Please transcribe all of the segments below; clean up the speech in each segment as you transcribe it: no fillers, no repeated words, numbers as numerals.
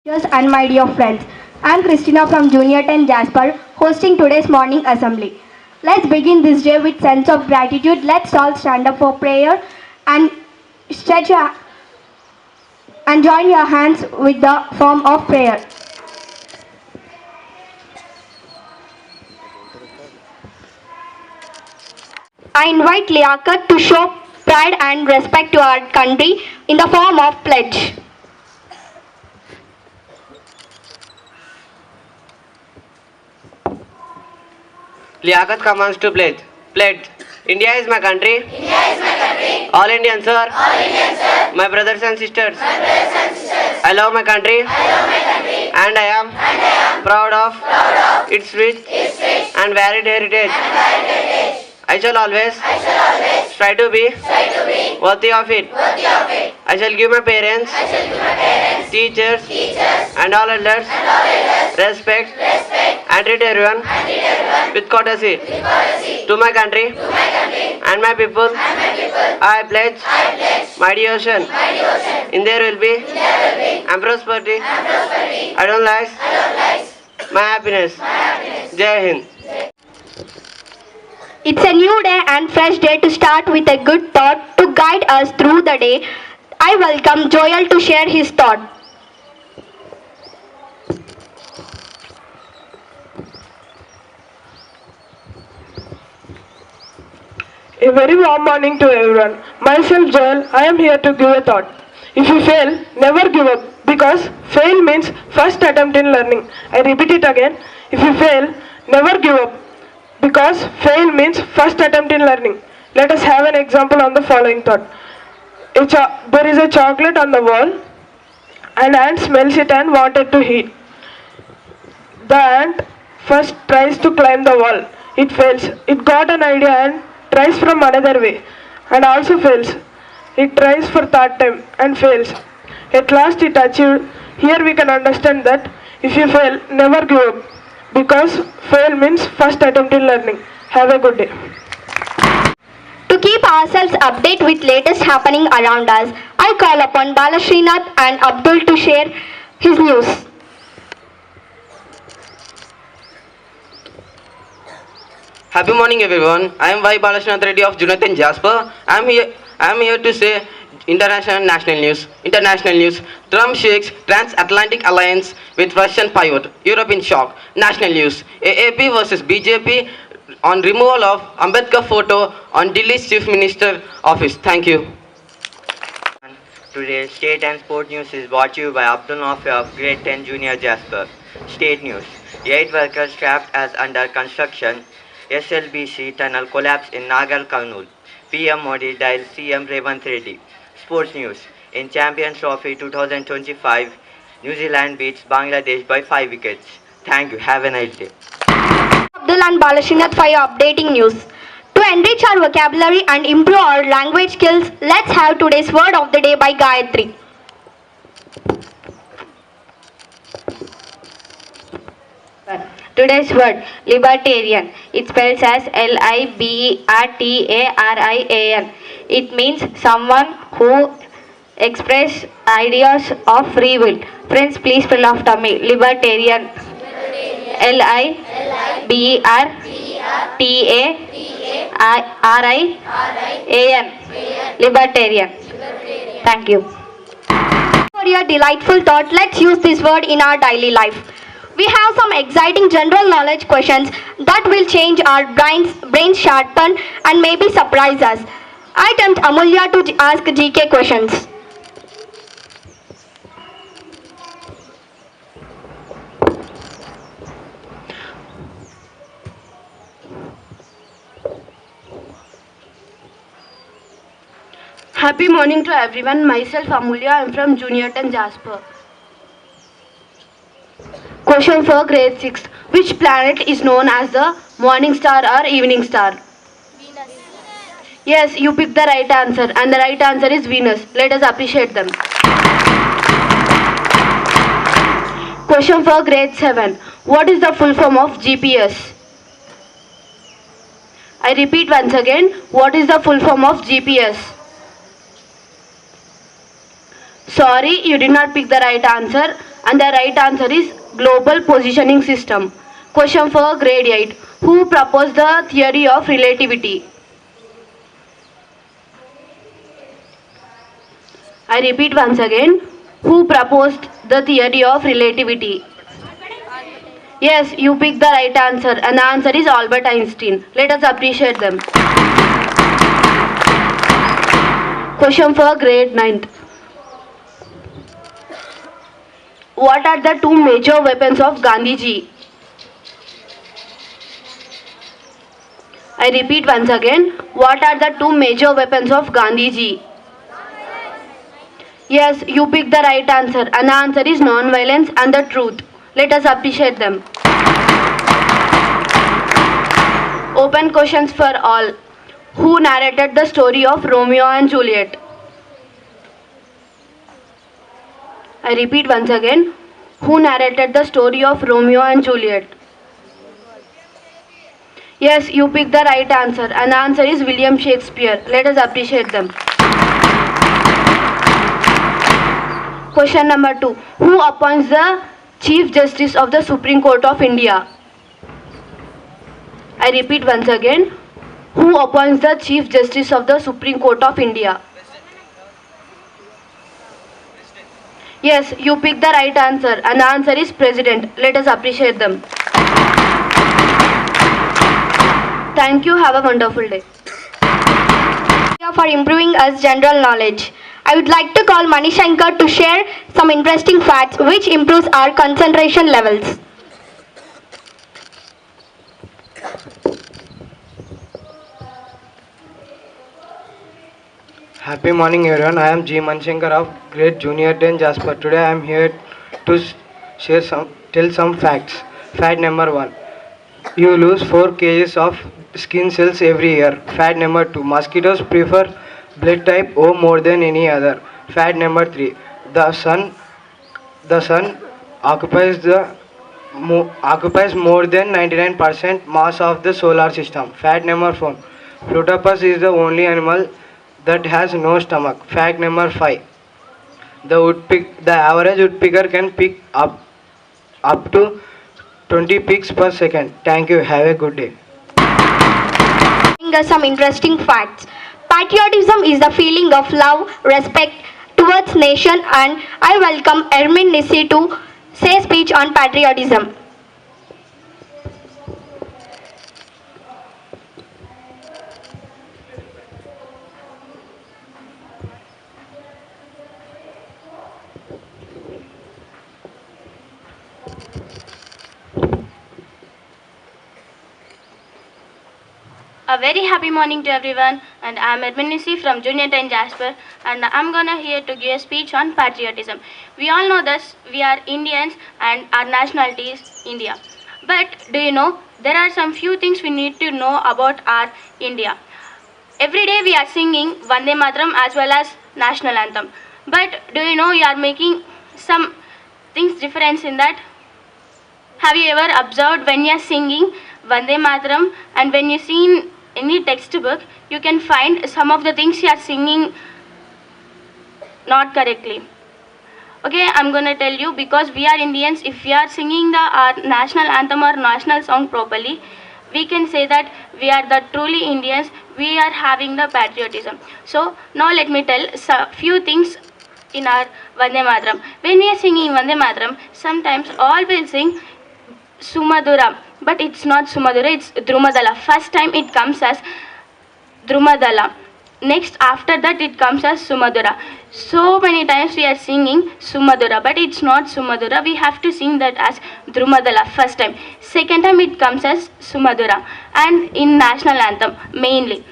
Teachers and my dear friends. I am Christina from Junior 10 Jasper, hosting today's morning assembly. Let's begin this day with sense of gratitude. Let's all stand up for prayer and stretch your, and join your hands with the form of prayer. I invite Liaquat to show pride and respect to our country in the form of pledge. Liaquat commands to pledge. Pledge. India is my country. India is my country. All Indians, sir. All Indians, sir. My brothers and sisters. My brothers and sisters. I love my country. I love my country. And I am proud of its rich and varied heritage. I shall always try to be worthy of it. I shall give my parents, teachers, and all elders respect and treat everyone with courtesy. To my country and my people, I pledge my devotion. In there will be and prosperity. I don't like my happiness. Jai Hind. It's a new day and fresh day to start with a good thought to guide us through the day. I welcome Joel to share his thought. A very warm morning to everyone. Myself Joel, I am here to give a thought. If you fail, never give up because fail means first attempt in learning. I repeat it again. If you fail, never give up because fail means first attempt in learning. Let us have an example on the following thought. There is a chocolate on the wall. An ant smells it and wanted to eat. The ant first tries to climb the wall. It fails. It got an idea and tries from another way and also fails. It tries for third time and fails. At last it achieved. Here we can understand that if you fail, never give up because fail means first attempt in learning. Have a good day. To keep ourselves updated with latest happening around us, I call upon Balashrinath and Abdul to share his news. Happy morning, everyone. I am Y. Balashnath Reddy of Junathan Jasper. I am here to say international and national news. International news. Trump shakes transatlantic alliance with Russian pivot. Europe in shock. National news. AAP versus BJP on removal of Ambedkar photo on Delhi's Chief Minister office. Thank you. Today's state and sport news is brought to you by Abdul Nafi of Grade 10 Junior Jasper. State news. 8 workers trapped as under construction. SLBC tunnel collapse in Nagar Karnool. PM Modi dials CM Revant Reddy. Sports news. In Champions Trophy 2025, New Zealand beats Bangladesh by 5 wickets. Thank you. Have a nice day. Abdul and Balashrinath for your updating news. To enrich our vocabulary and improve our language skills, let's have today's word of the day by Gayatri. Today's word, libertarian. It spells as Libertarian. It means someone who expresses ideas of free will. Friends, please spell after me. Libertarian. Libertarian. Libertarian. Thank you. For your delightful thought, let's use this word in our daily life. We have some exciting general knowledge questions that will change our brains sharpen and maybe surprise us. I tempt Amulya to ask GK questions. Happy morning to everyone. Myself Amulya. I am from Junior 10 Jasper. Question for grade 6. Which planet is known as the morning star or evening star? Venus. Yes, you picked the right answer and the right answer is Venus. Let us appreciate them. Question for grade 7. What is the full form of GPS? I repeat once again. What is the full form of GPS? Sorry, you did not pick the right answer. and the right answer is global positioning system. Question for grade 8. Who proposed the theory of relativity? I repeat once again. Who proposed the theory of relativity? Yes, you picked the right answer, and the answer is Albert Einstein. Let us appreciate them. Question for grade 9th. What are the two major weapons of Gandhiji? I repeat once again. What are the two major weapons of Gandhiji? Yes, you picked the right answer, and the answer is non-violence and the truth. Let us appreciate them. Open questions for all. Who narrated the story of Romeo and Juliet? I repeat once again. Who narrated the story of Romeo and Juliet? Yes, you picked the right answer, and the answer is William Shakespeare. Let us appreciate them. Question number 2. Who appoints the Chief Justice of the Supreme Court of India? I repeat once again. Who appoints the Chief Justice of the Supreme Court of India? Yes, you picked the right answer, and the answer is President. Let us appreciate them. Thank you. Have a wonderful day. For improving us general knowledge. I would like to call Manishankar to share some interesting facts which improves our concentration levels. Happy morning everyone. I am G. Manshankar of grade junior 10 Jasper. Today I am here to tell some facts. Fact number 1. You lose 4 kgs of skin cells every year. Fact number 2. Mosquitoes prefer blood type O more than any other. Fact number 3. The sun occupies more than 99% mass of the solar system. Fact number 4. Platypus is the only animal that has no stomach. Fact number 5. The average woodpecker can pick up to 20 picks per second. Thank you. Have a good day. Some interesting facts. Patriotism is the feeling of love, respect towards nation, and I welcome Ermin Nissi to say speech on patriotism. A very happy morning to everyone, and I am Edminisi from Junior 10 Jasper, and I'm gonna here to give a speech on patriotism. We all know that we are Indians and our nationality is India. But do you know there are some few things we need to know about our India. Every day we are singing Vande Mataram as well as national anthem. But do you know you are making some things difference in that? Have you ever observed when you are singing Vande Mataram and when you see in any textbook, you can find some of the things you are singing not correctly. Okay, I'm gonna tell you, because we are Indians, if we are singing our national anthem or national song properly, we can say that we are the truly Indians, we are having the patriotism. So now let me tell few things in our Vande Mataram. When we are singing Vande Mataram, sometimes all will sing Sumadura, but it's not Sumadura, it's Drumadala. First time it comes as Drumadala. Next, after that it comes as Sumadura. So many times we are singing Sumadura, but it's not Sumadura. We have to sing that as Drumadala first time. Second time it comes as Sumadura. And in national anthem, mainly.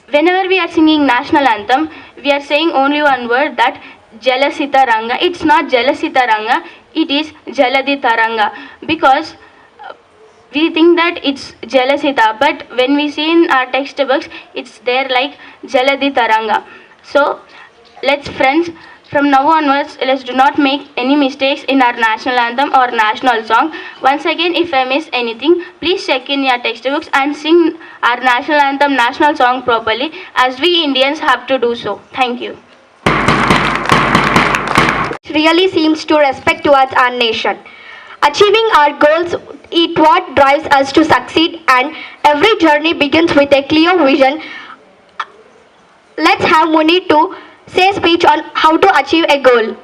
Whenever we are singing national anthem, we are saying only one word, that Jalasita Ranga. It's not Jalasita Ranga, it is Jaladi Taranga, because we think that it's Jalasita, but when we see in our textbooks, it's there like Jaladi Taranga. So let's friends, from now onwards, let's do not make any mistakes in our national anthem or national song. Once again, if I miss anything, please check in your textbooks and sing our national anthem, national song properly, as we Indians have to do so. Thank you. really seems to respect towards our nation. Achieving our goals is what drives us to succeed, and every journey begins with a clear vision. Let's have Muni to say speech on how to achieve a goal.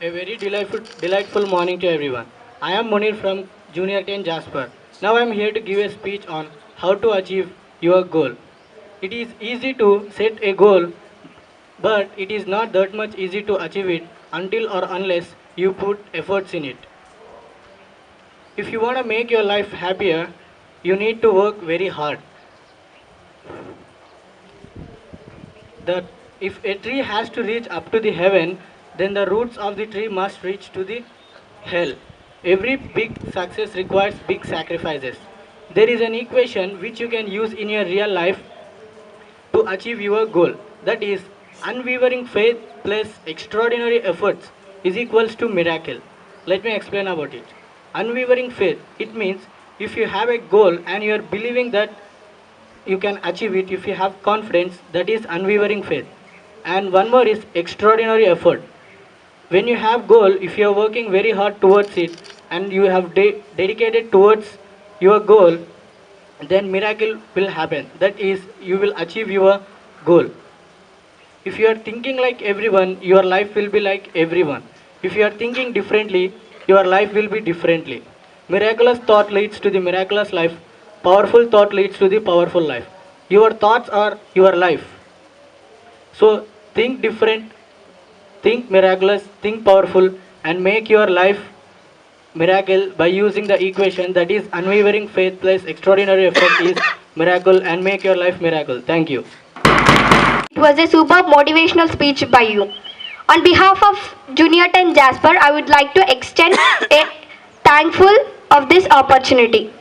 A very delightful morning to everyone. I am Munir from Junior 10 Jasper. Now I am here to give a speech on how to achieve your goal. It is easy to set a goal, but it is not that much easy to achieve it until or unless you put efforts in it. If you want to make your life happier, you need to work very hard. That if a tree has to reach up to the heaven, then the roots of the tree must reach to the hell. Every big success requires big sacrifices. There is an equation which you can use in your real life to achieve your goal. That is, unwavering faith plus extraordinary efforts is equals to miracle. Let me explain about it. Unwavering faith, it means if you have a goal and you are believing that you can achieve it, if you have confidence, that is unwavering faith. And one more is extraordinary effort. When you have goal, if you are working very hard towards it and you have dedicated towards your goal, then miracle will happen. That is, you will achieve your goal. If you are thinking like everyone, your life will be like everyone. If you are thinking differently, your life will be differently. Miraculous thought leads to the miraculous life. Powerful thought leads to the powerful life. Your thoughts are your life. So think different, think miraculous, think powerful, and make your life miracle by using the equation that is unwavering faith plus extraordinary effort is miracle, and make your life miracle. Thank you. It was a superb motivational speech by you. On behalf of Junior 10 Jasper, I would like to extend a thankful of this opportunity.